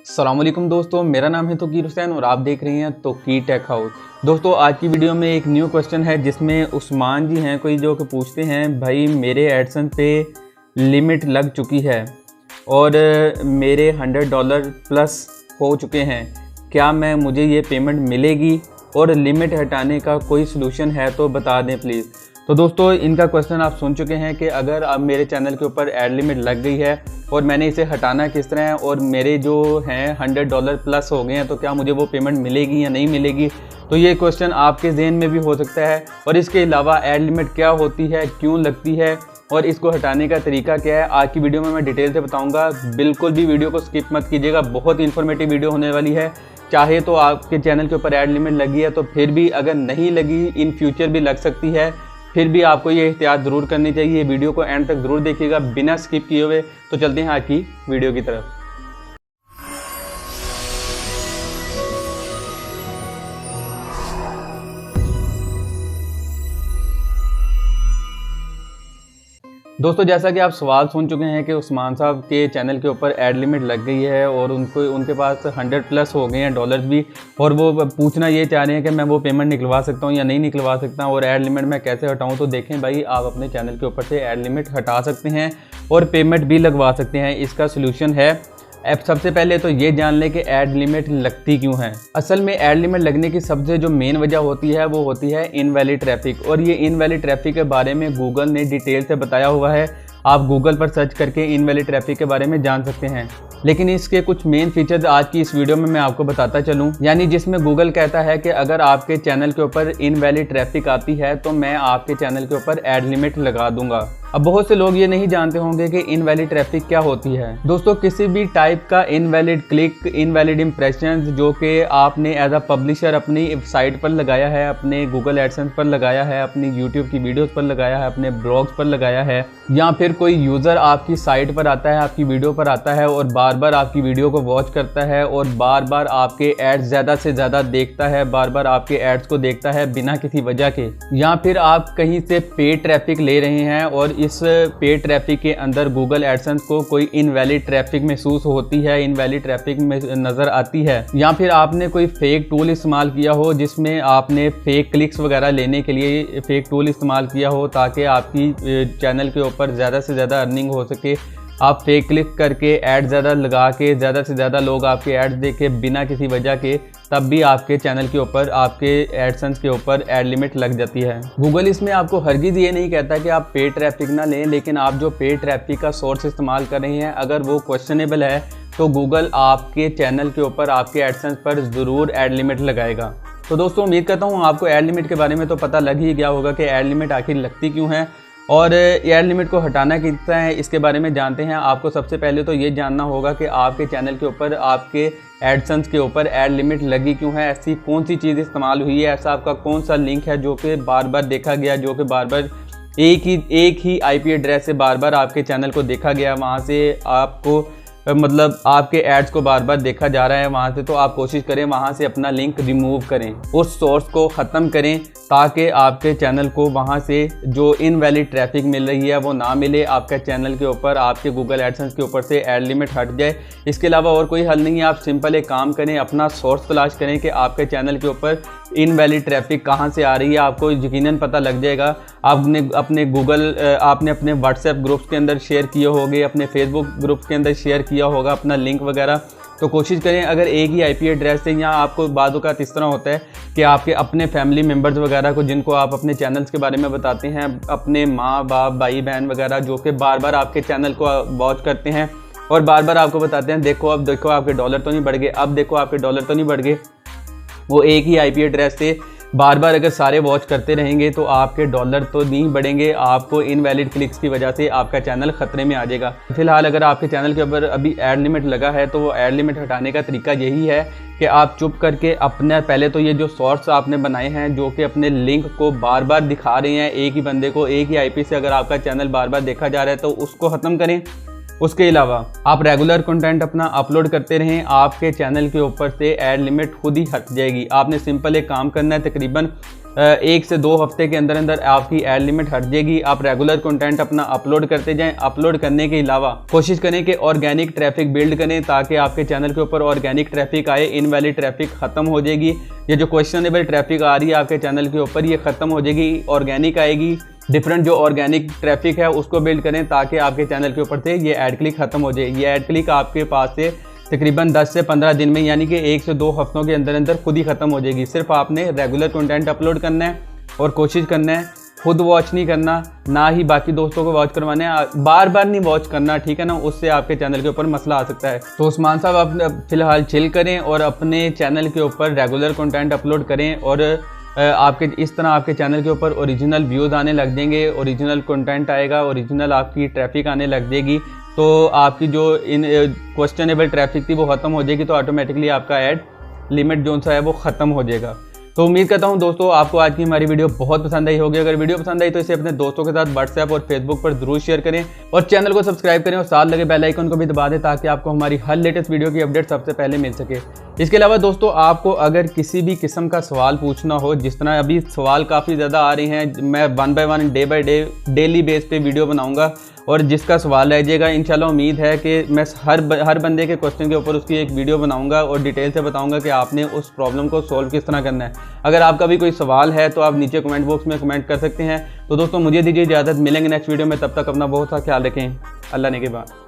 अस्सलामुअलैकुम दोस्तों, मेरा नाम है तोकीर हुसैन और आप देख रहे हैं तोकीर टेक हाउस। दोस्तों आज की वीडियो में एक न्यू क्वेश्चन है जिसमें उस्मान जी हैं कोई जो कि पूछते हैं भाई मेरे एडसेंस पे लिमिट लग चुकी है और मेरे $100 प्लस हो चुके हैं, क्या मुझे ये पेमेंट मिलेगी और लिमिट हटाने का कोई सलूशन है तो बता दें प्लीज़। तो दोस्तों इनका क्वेश्चन आप सुन चुके हैं कि अगर अब मेरे चैनल के ऊपर ऐड लिमिट लग गई है और मैंने इसे हटाना किस तरह है और मेरे जो हैं $100 प्लस हो गए हैं तो क्या मुझे वो पेमेंट मिलेगी या नहीं मिलेगी। तो ये क्वेश्चन आपके जहन में भी हो सकता है। और इसके अलावा ऐड लिमिट क्या होती है, क्यों लगती है और इसको हटाने का तरीका क्या है, आज की वीडियो में मैं डिटेल से बताऊंगा। बिल्कुल भी वीडियो को स्किप मत कीजिएगा, बहुत इन्फॉर्मेटिव वीडियो होने वाली है। चाहे तो आपके चैनल के ऊपर ऐड लिमिट लगी है तो फिर भी, अगर नहीं लगी इन फ्यूचर भी लग सकती है, फिर भी आपको ये एहतियात ज़रूर करनी चाहिए। वीडियो को एंड तक ज़रूर देखिएगा बिना स्किप किए हुए। तो चलते हैं आज की वीडियो की तरफ। दोस्तों जैसा कि आप सवाल सुन चुके हैं कि उस्मान साहब के चैनल के ऊपर ऐड लिमिट लग गई है और उनके पास 100 प्लस हो गए हैं डॉलर्स भी, और वो पूछना ये चाह रहे हैं कि मैं वो पेमेंट निकलवा सकता हूँ या नहीं निकलवा सकता और ऐड लिमिट मैं कैसे हटाऊँ। तो देखें भाई, आप अपने चैनल के ऊपर से ऐड लिमिट हटा सकते हैं और पेमेंट भी लगवा सकते हैं। इसका सोल्यूशन है, अब सबसे पहले तो ये जान लें कि ऐड लिमिट लगती क्यों है। असल में ऐड लिमिट लगने की सबसे जो मेन वजह होती है वो होती है इनवैलिड ट्रैफिक, और ये इनवैलिड ट्रैफिक के बारे में गूगल ने डिटेल से बताया हुआ है। आप गूगल पर सर्च करके इनवैलिड ट्रैफिक के बारे में जान सकते हैं। लेकिन इसके कुछ मेन फीचर्स आज की इस वीडियो में मैं आपको बताता चलूं, यानी जिसमें गूगल कहता है कि अगर आपके चैनल के ऊपर इनवैलिड ट्रैफिक आती है तो मैं आपके चैनल के ऊपर ऐड लिमिट लगा दूंगा। अब बहुत से लोग ये नहीं जानते होंगे कि इनवैलिड ट्रैफिक क्या होती है। दोस्तों किसी भी टाइप का इनवैलिड क्लिक, इनवैलिड इंप्रेशंस जो कि आपने एज अ पब्लिशर अपनी साइट पर लगाया है, अपने गूगल एडसेंस पर लगाया है, अपनी यूट्यूब की वीडियोस पर लगाया है, अपने ब्लॉग्स पर लगाया है, या फिर कोई यूज़र आपकी साइट पर आता है, आपकी वीडियो पर आता है और बार बार आपकी वीडियो को वॉच करता है और बार बार आपके एड्स ज़्यादा से ज़्यादा देखता है, बार बार आपके एड्स को देखता है बिना किसी वजह के, या फिर आप कहीं से पेड ट्रैफिक ले रहे हैं और इस पेड ट्रैफिक के अंदर गूगल एडसेंस को कोई इनवैलिड ट्रैफिक महसूस होती है, इनवैलिड ट्रैफिक में नज़र आती है, या फिर आपने कोई फेक टूल इस्तेमाल किया हो जिसमें आपने फेक क्लिक्स वगैरह लेने के लिए फेक टूल इस्तेमाल किया हो ताकि आपकी चैनल के ऊपर ज़्यादा से ज़्यादा अर्निंग हो सके। आप फेक क्लिक करके ऐड ज़्यादा लगा के ज़्यादा से ज़्यादा लोग आपके ऐड्स देखे बिना किसी वजह के, तब भी आपके चैनल के ऊपर, आपके एडसेंस के ऊपर ऐड लिमिट लग जाती है। गूगल इसमें आपको हरगिज़ ये नहीं कहता कि आप पेड ट्रैफिक ना लें, लेकिन आप जो पेड ट्रैफिक का सोर्स इस्तेमाल कर रहे हैं अगर वो क्वेश्चनेबल है तो गूगल आपके चैनल के ऊपर, आपके एडसेंस पर ज़रूर ऐड लिमिट लगाएगा। तो दोस्तों उम्मीद करता हूँ आपको ऐड लिमिट के बारे में तो पता लग ही गया होगा कि ऐड लिमिट आखिर लगती क्यों है और ऐड लिमिट को हटाना कितना है, इसके बारे में जानते हैं। आपको सबसे पहले तो ये जानना होगा कि आपके चैनल के ऊपर, आपके एडसेंस के ऊपर ऐड लिमिट लगी क्यों है, ऐसी कौन सी चीज़ इस्तेमाल हुई है, ऐसा आपका कौन सा लिंक है जो कि बार बार देखा गया, जो कि बार बार एक ही IP एड्रेस से बार बार आपके चैनल को देखा गया, वहाँ से आपको मतलब आपके एड्स को बार बार देखा जा रहा है वहाँ से। तो आप कोशिश करें वहाँ से अपना लिंक रिमूव करें, उस सोर्स को ख़त्म करें ताकि आपके चैनल को वहाँ से जो इनवैलिड ट्रैफिक मिल रही है वो ना मिले, आपके चैनल के ऊपर, आपके गूगल एडसेंस के ऊपर से ऐड लिमिट हट जाए। इसके अलावा और कोई हल नहीं है। आप सिंपल एक काम करें, अपना सोर्स तलाश करें कि आपके चैनल के ऊपर इनवैलिड ट्रैफिक कहाँ से आ रही है, आपको यकीनन पता लग जाएगा। आपने अपने व्हाट्सएप ग्रुप्स के अंदर शेयर किए होंगे, अपने फेसबुक ग्रुप्स के अंदर शेयर किया होगा अपना लिंक वगैरह। तो कोशिश करें अगर एक ही IP एड्रेस से, या आपको बाद औक़ात इस तरह होता है कि आपके अपने फैमिली मेम्बर्स वगैरह को, जिनको आप अपने चैनल्स के बारे में बताते हैं, अपने माँ बाप, भाई बहन वगैरह जो कि बार बार आपके चैनल को वॉच करते हैं और बार बार आपको बताते हैं देखो अब देखो आपके डॉलर तो नहीं बढ़ गए, अब देखो आपके डॉलर तो नहीं बढ़ गए, वो एक ही IP एड्रेस से बार बार अगर सारे वॉच करते रहेंगे तो आपके डॉलर तो नहीं बढ़ेंगे, आपको इनवैलिड क्लिक्स की वजह से आपका चैनल ख़तरे में आ जाएगा। फिलहाल अगर आपके चैनल के ऊपर अभी ऐड लिमिट लगा है तो वो ऐड लिमिट हटाने का तरीका यही है कि आप चुप करके अपने, पहले तो ये जो सोर्स आपने बनाए हैं जो कि अपने लिंक को बार बार दिखा रहे हैं एक ही बंदे को, एक ही IP से अगर आपका चैनल बार बार देखा जा रहा है तो उसको ख़त्म करें। उसके अलावा आप रेगुलर कंटेंट अपना अपलोड करते रहें, आपके चैनल के ऊपर से ऐड लिमिट खुद ही हट जाएगी। आपने सिंपल एक काम करना है, तकरीबन 1 से 2 हफ्ते के अंदर अंदर आपकी एड लिमिट हट जाएगी। आप रेगुलर कंटेंट अपना अपलोड करते जाएं। अपलोड करने के अलावा कोशिश करें कि ऑर्गेनिक ट्रैफिक बिल्ड करें ताकि आपके चैनल के ऊपर ऑर्गेनिक ट्रैफिक आए। इनवैलिड ट्रैफिक खत्म हो जाएगी। ये जो क्वेश्चनेबल ट्रैफिक आ रही है आपके चैनल के ऊपर ये खत्म हो जाएगी, ऑर्गेनिक आएगी। डिफरेंट जो ऑर्गेनिक ट्रैफिक है उसको बिल्ड करें ताकि आपके चैनल के ऊपर से ये एड क्लिक खत्म हो जाए। ये एड क्लिक आपके पास से तकरीबन 10 से 15 दिन में यानी कि 1 से 2 हफ्तों के अंदर अंदर खुद ही ख़त्म हो जाएगी। सिर्फ आपने रेगुलर कंटेंट अपलोड करना है और कोशिश करना है खुद वॉच नहीं करना, ना ही बाकी दोस्तों को वॉच करवाना है। बार बार नहीं वॉच करना, ठीक है ना, उससे आपके चैनल के ऊपर मसला आ सकता है। तो उस्मान साहब आप फिलहाल चिल करें और अपने चैनल के ऊपर रेगुलर कंटेंट अपलोड करें और आपके इस तरह आपके चैनल के ऊपर ओरिजिनल व्यूज़ आने लग जाएंगे, ओरिजिनल कंटेंट आएगा, ओरिजिनल आपकी ट्रैफिक आने लग जाएगी। तो आपकी जो इन क्वेश्चनेबल ट्रैफिक थी वो ख़त्म हो जाएगी, तो ऑटोमेटिकली आपका ऐड लिमिट जो सा है वो ख़त्म हो जाएगा। तो उम्मीद करता हूं दोस्तों आपको आज की हमारी वीडियो बहुत पसंद आई होगी। अगर वीडियो पसंद आई तो इसे अपने दोस्तों के साथ व्हाट्सएप और फेसबुक पर जरूर शेयर करें और चैनल को सब्सक्राइब करें और साथ लगे बेल आइकन को भी दबा दें ताकि आपको हमारी हर लेटेस्ट वीडियो की अपडेट सबसे पहले मिल सके। इसके अलावा दोस्तों आपको अगर किसी भी किस्म का सवाल पूछना हो, जिस तरह अभी सवाल काफ़ी ज़्यादा आ रहे हैं, मैं 1 by 1 day by day daily base पे वीडियो बनाऊंगा और जिसका सवाल रह जाएगा इंशाल्लाह उम्मीद है कि मैं हर बंदे के क्वेश्चन के ऊपर उसकी एक वीडियो बनाऊंगा और डिटेल से बताऊंगा कि आपने उस प्रॉब्लम को सॉल्व किस तरह करना है। अगर आपका भी कोई सवाल है तो आप नीचे कमेंट बॉक्स में कमेंट कर सकते हैं। तो दोस्तों मुझे दीजिए इजाज़त, मिलेंगे नेक्स्ट वीडियो में, तब तक अपना बहुत सा ख्याल रखें। अल्लाह ने के बाद।